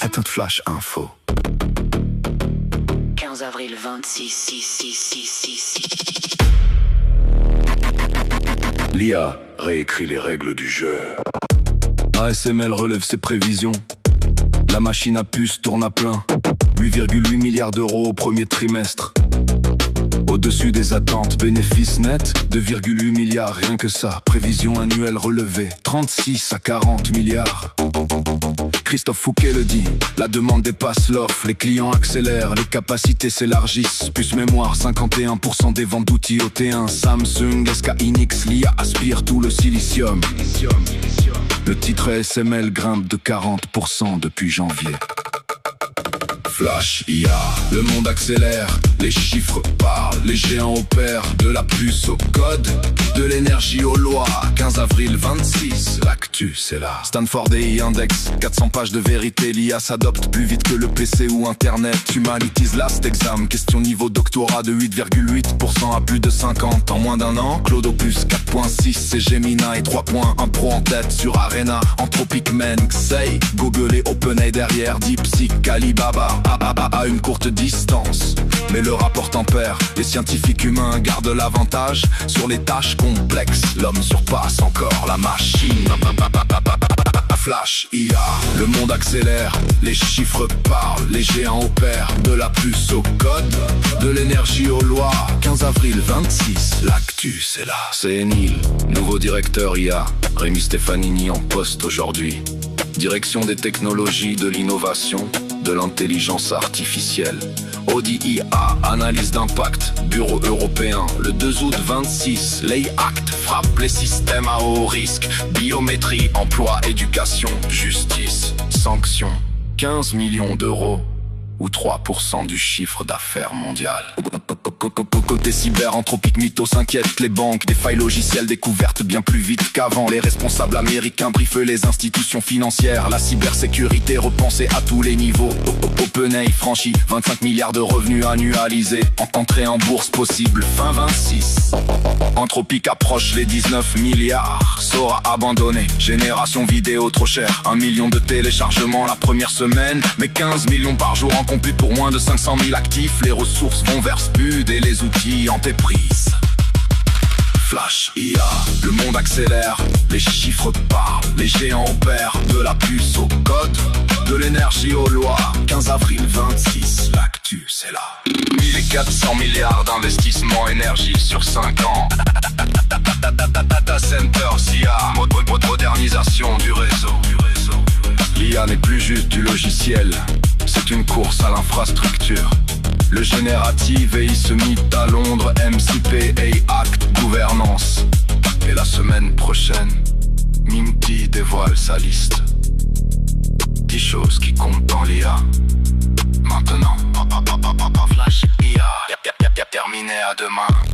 est un flash info. 15 avril 26. L'IA réécrit les règles du jeu. ASML relève ses prévisions. La machine à puce tourne à plein. 8,8 milliards d'euros au premier trimestre. Au-dessus des attentes, bénéfice net 2,8 milliards, rien que ça. Prévision annuelle relevée 36 à 40 milliards. Christophe Fouquet le dit, la demande dépasse l'offre. Les clients accélèrent, les capacités s'élargissent. Puce mémoire, 51% des ventes d'outils OT1. Samsung, SK Hynix, l'IA aspire tout le silicium. Le titre ASML grimpe de 40% depuis janvier. Flash IA, le monde accélère, les chiffres parlent, les géants opèrent. De la puce au code, de l'énergie aux lois. 15 avril 26, l'actu c'est là. Stanford AI Index, 400 pages de vérité. L'IA s'adopte plus vite que le PC ou Internet. Humanities Last Exam, question niveau doctorat de 8,8% à plus de 50 en moins d'un an. Claude Opus 4.6, c'est Gemini 3.1 Pro en tête sur Arena. Anthropic Men, Xay, Google et OpenAI derrière. DeepSeek, Alibaba à une courte distance, mais le rapport tempère. Les scientifiques humains gardent l'avantage sur les tâches complexes. L'homme surpasse encore la machine. Flash IA, le monde accélère, les chiffres parlent, les géants opèrent. De la puce au code, de l'énergie aux lois. 15 avril 26, l'actu c'est là. C'est Enil, nouveau directeur IA. Rémi Stefanini en poste aujourd'hui. Direction des technologies, de l'innovation, de l'intelligence artificielle. Audi IA, analyse d'impact, bureau européen. Le 2 août 26, l'AI Act frappe les systèmes à haut risque. Biométrie, emploi, éducation, justice, sanctions. 15 millions d'euros ou 3% du chiffre d'affaires mondial. Côté cyber, Anthropic Mythos s'inquiète. Les banques, des failles logicielles découvertes bien plus vite qu'avant. Les responsables américains briefent les institutions financières. La cybersécurité repensée à tous les niveaux. OpenAI franchit 25 milliards de revenus annualisés. Entrée en bourse possible fin 26. Anthropic approche les 19 milliards. Sora abandonné, génération vidéo trop chère. 1 million de téléchargements la première semaine, mais 15 millions par jour en compute pour moins de 500 000 actifs. Les ressources vont vers Spud et les outils antéprises. Flash IA, le monde accélère, les chiffres parlent, les géants opèrent. De la puce au code, de l'énergie aux lois. 15 avril 26, l'actu c'est là. 1400 milliards d'investissements énergie sur 5 ans. Data Centers IA, modernisation du réseau. L'IA n'est plus juste du logiciel, c'est une course à l'infrastructure. Le génératif AI se mit à Londres, MCP AI Act, gouvernance. Et la semaine prochaine, Minty dévoile sa liste. 10 choses qui comptent dans l'IA. Maintenant, Flash IA, terminé à demain.